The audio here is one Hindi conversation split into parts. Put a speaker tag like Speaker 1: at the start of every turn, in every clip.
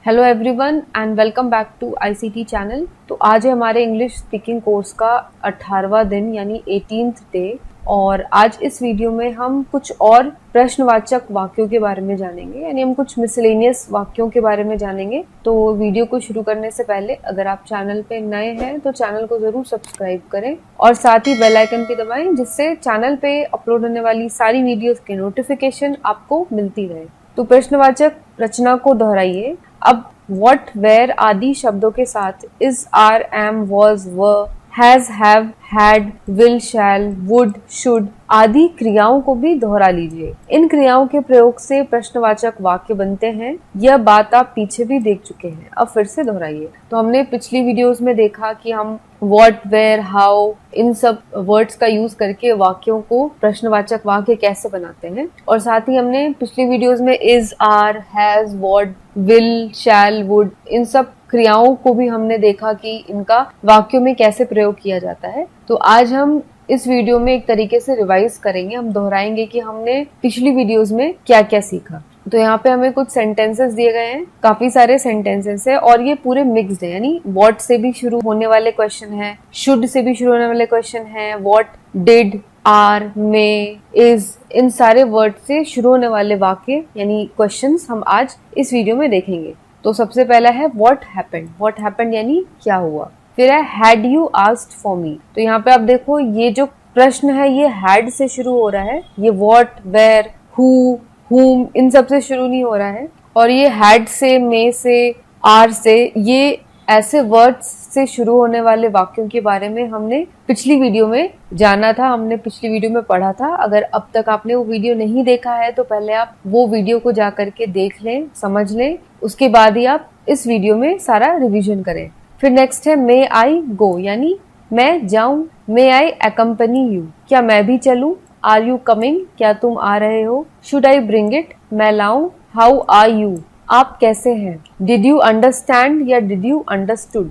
Speaker 1: Hello everyone and welcome back to ICT channel. तो आज है हमारे इंग्लिश स्पीकिंग कोर्स का 18वां दिन यानी 18th डे। और आज इस वीडियो में हम कुछ और प्रश्नवाचक वाक्यों के बारे में जानेंगे, यानी हम कुछ मिसलेनियस वाक्यों के बारे में जानेंगे। तो वीडियो को शुरू करने से पहले अगर आप चैनल पे नए हैं तो चैनल को जरूर सब्सक्राइब करें और साथ ही बेल आइकन भी दबाएं, जिससे चैनल पे अपलोड होने वाली सारी वीडियोस की नोटिफिकेशन आपको मिलती रहे। तो प्रश्नवाचक रचना को दोहराइए। अब व्हाट, वेयर आदि शब्दों के साथ is, are, am, was, were, has, have, had, will, shall, would, should आदि क्रियाओं को भी दोहरा लीजिए। इन क्रियाओं के प्रयोग से प्रश्नवाचक वाक्य बनते हैं। यह बात आप पीछे भी देख चुके हैं, अब फिर से दोहराइए। तो हमने पिछली वीडियोस में देखा कि हम व्हाट, वेयर, हाउ इन सब वर्ड्स का यूज करके वाक्यों को प्रश्नवाचक वाक्य कैसे बनाते हैं, और साथ ही हमने पिछली वीडियोस में is, are, has, what, will, shall, would इन सब क्रियाओं को भी हमने देखा कि इनका वाक्यों में कैसे प्रयोग किया जाता है। तो आज हम इस वीडियो में एक तरीके से रिवाइज करेंगे, हम दोहराएंगे कि हमने पिछली वीडियोस में क्या क्या सीखा। तो यहाँ पे हमें कुछ सेंटेंसेस दिए गए हैं, काफी सारे सेंटेंसेस है और ये पूरे मिक्स्ड है, यानी व्हाट से भी शुरू होने वाले क्वेश्चन है, शुड से भी शुरू होने वाले क्वेश्चन है, what, did, are, may, is इन सारे वर्ड से शुरू होने वाले वाक्य यानी क्वेश्चंस हम आज इस वीडियो में देखेंगे। तो सबसे पहला है व्हाट हैपेंड। व्हाट हैपेंड यानी क्या हुआ। फिर है had you asked for me. तो यहाँ पे आप देखो ये जो प्रश्न है ये हैड से शुरू हो रहा है, ये व्हाट, वेयर, हु, whom इन सब से शुरू नहीं हो रहा है। और ये हैड से, मे से, आर से, ये ऐसे वर्ड्स से शुरू होने वाले वाक्यों के बारे में हमने पिछली वीडियो में जाना था, हमने पिछली वीडियो में पढ़ा था। अगर अब तक आपने वो वीडियो नहीं देखा है तो पहले आप वो वीडियो को जा करके देख लें, समझ लें, उसके बाद ही आप इस वीडियो में सारा रिवीजन करें। फिर नेक्स्ट है मे आई गो, यानी मैं जाऊं। मे आई अकम्पनी यू, क्या मैं भी चलूं। आर यू कमिंग, क्या तुम आ रहे हो। शुड आई ब्रिंग इट, मैं लाऊं। हाउ आर यू, आप कैसे हैं। डिड यू अंडरस्टैंड या डिड यू अंडरस्टूड।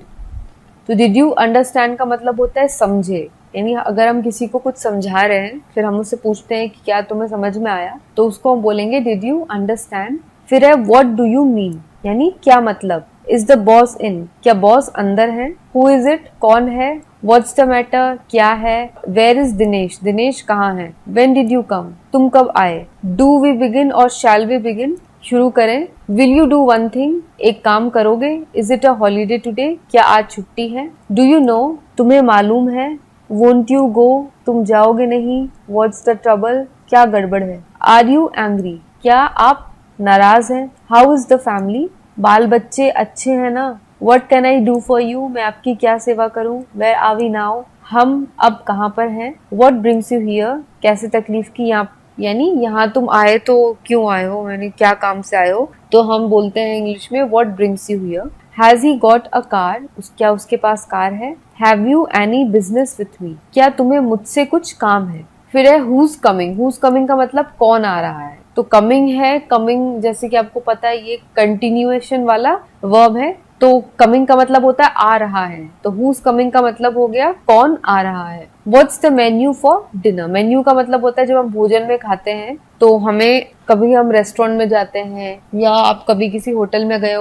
Speaker 1: तो डिड यू अंडरस्टैंड का मतलब होता है समझे, यानी अगर हम किसी को कुछ समझा रहे हैं फिर हम उससे पूछते हैं कि क्या तुम्हें समझ में आया, तो उसको हम बोलेंगे डिड यू अंडरस्टैंड। फिर है व्हाट डू यू मीन, यानी क्या मतलब। इज द बॉस इन, क्या बॉस अंदर है। हु इज इट, कौन है। व्हाट्स द मैटर, क्या है। वेयर इज दिनेश, दिनेश कहाँ है। व्हेन डिड यू कम, तुम कब आए। डू वी बिगिन और शैल वी बिगिन, शुरू करें। Will you do one thing, एक काम करोगे। Is it a holiday today, क्या आज छुट्टी है। डू यू नो, तुम्हें मालूम है। वोंट यू गो, तुम जाओगे नहीं। व्हाट्स द ट्रबल, क्या गड़बड़ है। आर यू एंग्री, क्या आप नाराज हैं। हाउ इज द फैमिली, बाल बच्चे अच्छे हैं ना। What can I do for you, मैं आपकी क्या सेवा करूं। वेयर आर वी नाउ, हम अब कहाँ पर हैं। व्हाट ब्रिंग्स यू हियर, कैसे तकलीफ की यहाँ, यानी यहाँ तुम आए तो क्यों आए हो, यानी क्या काम से आए हो। तो हम बोलते हैं इंग्लिश में what brings you here. Has he got a car, क्या उसके पास कार है। Have you any business with me, क्या तुम्हें मुझसे कुछ काम है। फिर है हुज कमिंग। हुज कमिंग का मतलब कौन आ रहा है। तो कमिंग है, कमिंग जैसे कि आपको पता है ये कंटिन्यूएशन वाला वर्ब है, तो कमिंग का मतलब होता है आ रहा है। तो हुज कमिंग का मतलब हो गया कौन आ रहा है। What's the menu for dinner. Menu का मतलब होता है जब हम भोजन में खाते हैं तो हमें, कभी हम रेस्टोरेंट में जाते हैं या आप कभी किसी होटल में गए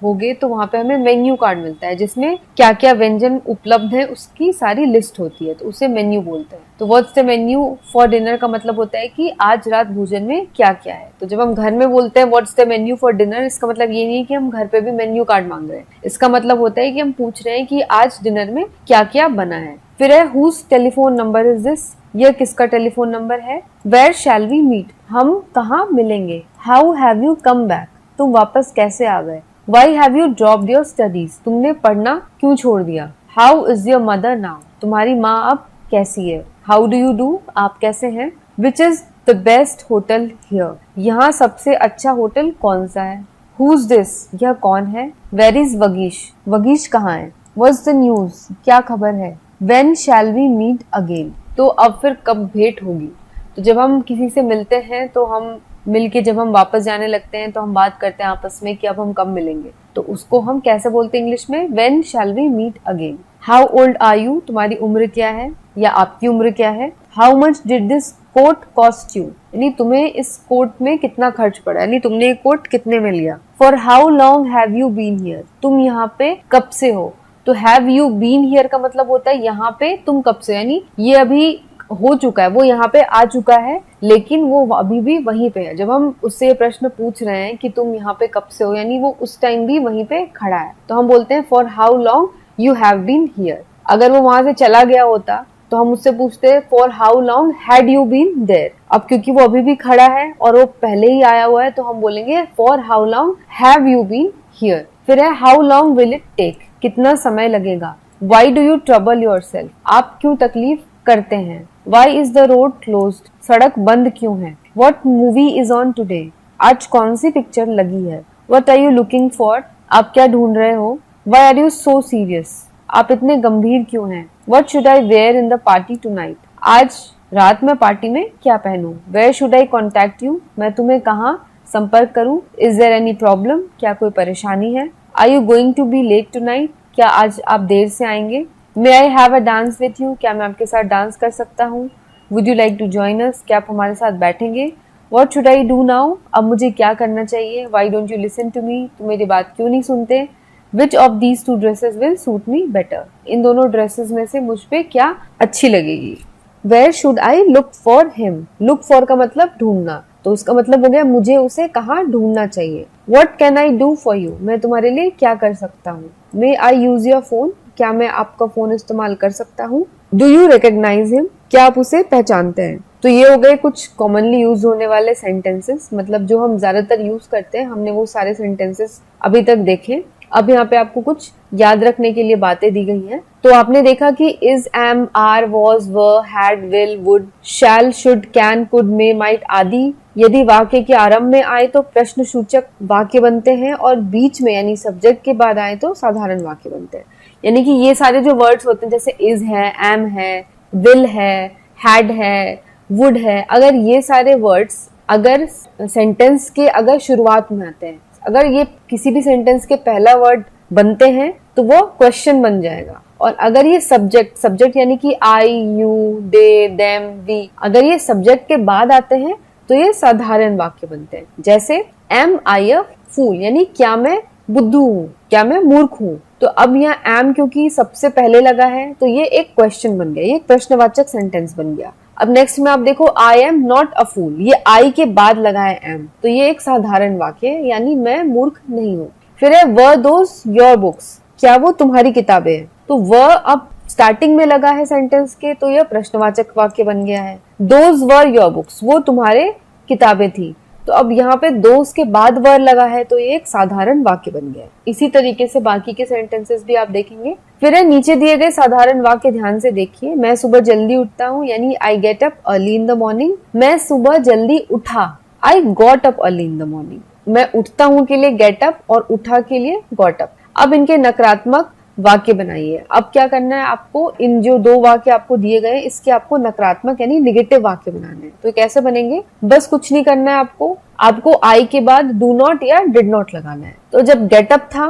Speaker 1: होगे तो वहां पे हमें मेन्यू कार्ड मिलता है जिसमें क्या क्या व्यंजन उपलब्ध है उसकी सारी लिस्ट होती है, तो उसे मेन्यू बोलते हैं। तो what's the menu for dinner का मतलब होता है कि आज रात भोजन में क्या क्या है। तो जब हम घर में बोलते हैं what's the menu for dinner, इसका मतलब ये नहीं कि हम घर पे भी मेन्यू कार्ड मांग रहे हैं, इसका मतलब होता है कि हम पूछ रहे हैं कि आज डिनर में क्या क्या बना है। फिर है whose telephone number is this, यह किसका टेलीफोन नंबर है। वेयर शैल वी मीट, हम कहाँ मिलेंगे। How have you come back, तुम वापस कैसे आ गए। Why have you dropped your studies, तुमने पढ़ना क्यों छोड़ दिया। How is your mother now, तुम्हारी माँ अब कैसी है। हाउ डू यू डू, आप कैसे हैं। Which is the best hotel here, यहाँ सबसे अच्छा होटल कौन सा है। हुज दिस, यह कौन है। वेर इज वगीश, वगीश कहाँ है। व्हाट्स द न्यूज, क्या खबर है। When shall we meet again, तो अब फिर कब भेंट होगी। तो जब हम किसी से मिलते हैं तो हम मिलके जब हम वापस जाने लगते हैं तो हम बात करते हैं आपस में कि अब हम कब मिलेंगे, तो उसको हम कैसे बोलते हैं इंग्लिश में। When shall we meet again। How old are you, तुम्हारी उम्र क्या है या आपकी उम्र क्या है। How much did this coat cost you, यानी तुम्हें इस कोट में कितना खर्च पड़ा, यानी तुमने ये कोट कितने में लिया। For how long have you been here, तुम यहाँ पे कब से हो। तो हैव यू बीन हियर का मतलब होता है यहाँ पे तुम कब से, यानी ये अभी हो चुका है, वो यहाँ पे आ चुका है लेकिन वो अभी भी वहीं पे है। जब हम उससे ये प्रश्न पूछ रहे हैं कि तुम यहाँ पे कब से हो, यानी वो उस टाइम भी वहीं पे खड़ा है, तो हम बोलते हैं for how long you have been here. अगर वो वहां से चला गया होता तो हम उससे पूछते हैं for how long had you been there. अब क्योंकि वो अभी भी खड़ा है और वो पहले ही आया हुआ है तो हम बोलेंगे for how long have you been here. फिर है how long will it take, कितना समय लगेगा। Why do you trouble yourself, आप क्यों तकलीफ करते हैं। Why is the road closed, सड़क बंद क्यों है। What movie is on today, आज कौन सी पिक्चर लगी है। What are you looking for, आप क्या ढूंढ रहे हो। Why are you so serious, आप इतने गंभीर क्यों हैं। What should I wear in the party tonight, आज रात में पार्टी में क्या पहनूं। Where should I contact you, मैं तुम्हें कहाँ संपर्क करूं। इज देयर एनी प्रॉब्लम, क्या कोई परेशानी है। Are you going to be late tonight, क्या आज आप देर से आएंगे। May I have a dance with you, क्या मैं आपके साथ डांस कर सकता हूँ। Would you like to join us, क्या आप हमारे साथ बैठेंगे। What should I do now, अब मुझे क्या करना चाहिए। Why don't you listen to me, तुम मेरी बात क्यों नहीं सुनते। Which of these to dresses will suit me better, इन दोनों ड्रेसेस में से मुझ पे क्या अच्छी लगेगी। Where should I look for him, look for का मतलब ढूंढना, तो उसका मतलब हो गया मुझे उसे कहाँ ढूंढना चाहिए। What can I do for you, मैं तुम्हारे लिए क्या कर सकता हूँ। मे आई यूज योर फोन, क्या मैं आपका फोन इस्तेमाल कर सकता हूँ। डू यू रिकॉग्नाइज हिम, क्या आप उसे पहचानते हैं। तो ये हो गए कुछ कॉमनली यूज होने वाले सेंटेंसेस, मतलब जो हम ज्यादातर यूज करते हैं, हमने वो सारे सेंटेंसेस अभी तक देखे। अब यहाँ पे आपको कुछ याद रखने के लिए बातें दी गई हैं। तो आपने देखा कि is, am, are, was, were, had, will, would, shall, should, can, could, may, might आदि यदि वाक्य के आरंभ में आए तो प्रश्न सूचक वाक्य बनते हैं और बीच में यानी सब्जेक्ट के बाद आए तो साधारण वाक्य बनते हैं। यानी कि ये सारे जो वर्ड्स होते हैं जैसे इज है, एम है, विल है, हैड है, वुड है, अगर ये सारे वर्ड्स अगर सेंटेंस के अगर शुरुआत में आते हैं, अगर ये किसी भी सेंटेंस के पहला वर्ड बनते हैं तो वो क्वेश्चन बन जाएगा। और अगर ये सब्जेक्ट यानी कि आई, यू, दे, देम, वी, अगर ये सब्जेक्ट के बाद आते हैं तो ये साधारण वाक्य बनते हैं। जैसे एम आई अ फूल, यानी क्या मैं बुद्धू हूँ, क्या मैं मूर्ख हूँ। तो अब यहाँ एम क्योंकि सबसे पहले लगा है तो ये एक क्वेश्चन बन गया, ये एक प्रश्नवाचक सेंटेंस बन गया। अब नेक्स्ट में आप देखो आई एम नॉट अ फूल, ये आई के बाद लगा है एम, तो ये एक साधारण वाक्य है, यानी मैं मूर्ख नहीं हूँ। फिर है वर दोज योर बुक्स, क्या वो तुम्हारी किताबें हैं। तो वर अब स्टार्टिंग में लगा है सेंटेंस के तो यह प्रश्नवाचक वाक्य बन गया है। दोज वर योर बुक्स, वो तुम्हारे किताबें थी, तो अब यहाँ पे दोज के बाद वर लगा है तो ये एक साधारण वाक्य बन गया। इसी तरीके से बाकी के सेंटेंसेस भी आप देखेंगे। फिर है नीचे दिए गए साधारण वाक्य, ध्यान से देखिए। मैं सुबह जल्दी उठता हूँ, यानी I get up early in the morning. मैं सुबह जल्दी उठा, I got up early in the morning. मैं उठता हूँ के लिए गेट अप और उठा के लिए गॉट अप। अब इनके नकारात्मक वाक्य बनाइए। अब क्या करना है आपको, इन जो दो वाक्य आपको दिए गए इसके आपको नकारात्मक यानी निगेटिव वाक्य बनाने हैं। तो कैसे बनेंगे, बस कुछ नहीं करना है आपको आई के बाद डू नॉट या डिड नॉट लगाना है। तो जब गेट अप था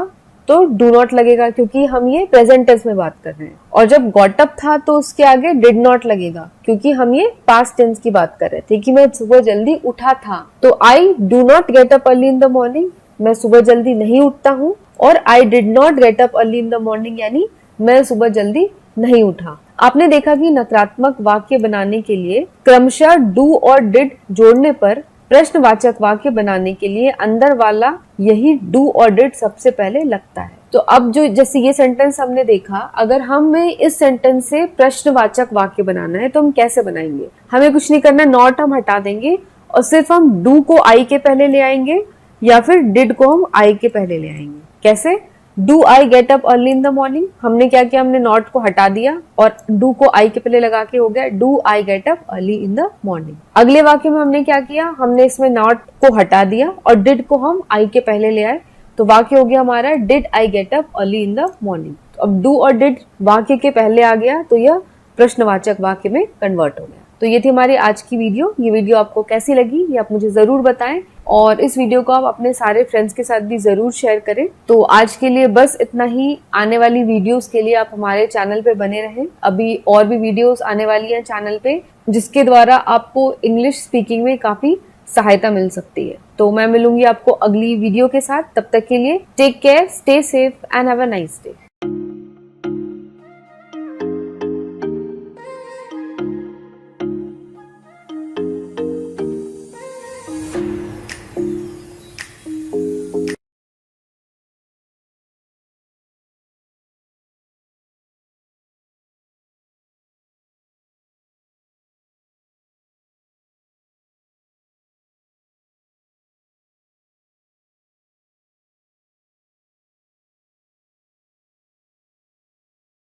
Speaker 1: तो डू नॉट लगेगा क्योंकि हम ये प्रेजेंट टेंस में बात कर रहे हैं, और जब गॉट अप था तो उसके आगे डिड नॉट लगेगा क्योंकि हम ये पास्ट टेंस की बात कर रहे थे कि मैं सुबह जल्दी उठा था। तो I do not get up early in the morning, मैं सुबह जल्दी नहीं उठता हूँ, और I did not get up early in the morning यानी मैं सुबह जल्दी नहीं उठा। आपने देखा कि नकारात्मक वाक्य बनाने के लिए क्रमशः डू और डिड जोड़ने पर प्रश्नवाचक वाक्य बनाने के लिए अंदर वाला यही डू और डिड सबसे पहले लगता है। तो अब जो जैसे ये सेंटेंस हमने देखा, अगर हमें इस सेंटेंस से प्रश्नवाचक वाक्य बनाना है तो हम कैसे बनाएंगे, हमें कुछ नहीं करना, नॉट हम हटा देंगे और सिर्फ हम डू को आई के पहले ले आएंगे या फिर डिड को हम आई के पहले ले आएंगे। कैसे, do I get up early in the morning, हमने क्या किया, हमने नॉट को हटा दिया और डू को आई के पहले लगा के हो गया do I get up early in the morning. अगले वाक्य में हमने क्या किया, हमने इसमें नॉट को हटा दिया और डिड को हम आई के पहले ले आए, तो वाक्य हो गया हमारा did I get up early in the morning. तो अब डू और डिड वाक्य के पहले आ गया तो यह प्रश्नवाचक वाक्य में कन्वर्ट हो गया। तो ये थी हमारी आज की वीडियो। ये वीडियो आपको कैसी लगी ये आप मुझे जरूर बताएं, और इस वीडियो को आप अपने सारे फ्रेंड्स के साथ भी जरूर शेयर करें। तो आज के लिए बस इतना ही। आने वाली वीडियोस के लिए आप हमारे चैनल पे बने रहें, अभी और भी वीडियोस आने वाली हैं चैनल पे, जिसके द्वारा आपको इंग्लिश स्पीकिंग में काफी सहायता मिल सकती है। तो मैं मिलूंगी आपको अगली वीडियो के साथ। तब तक के लिए take care, stay safe and have a nice day.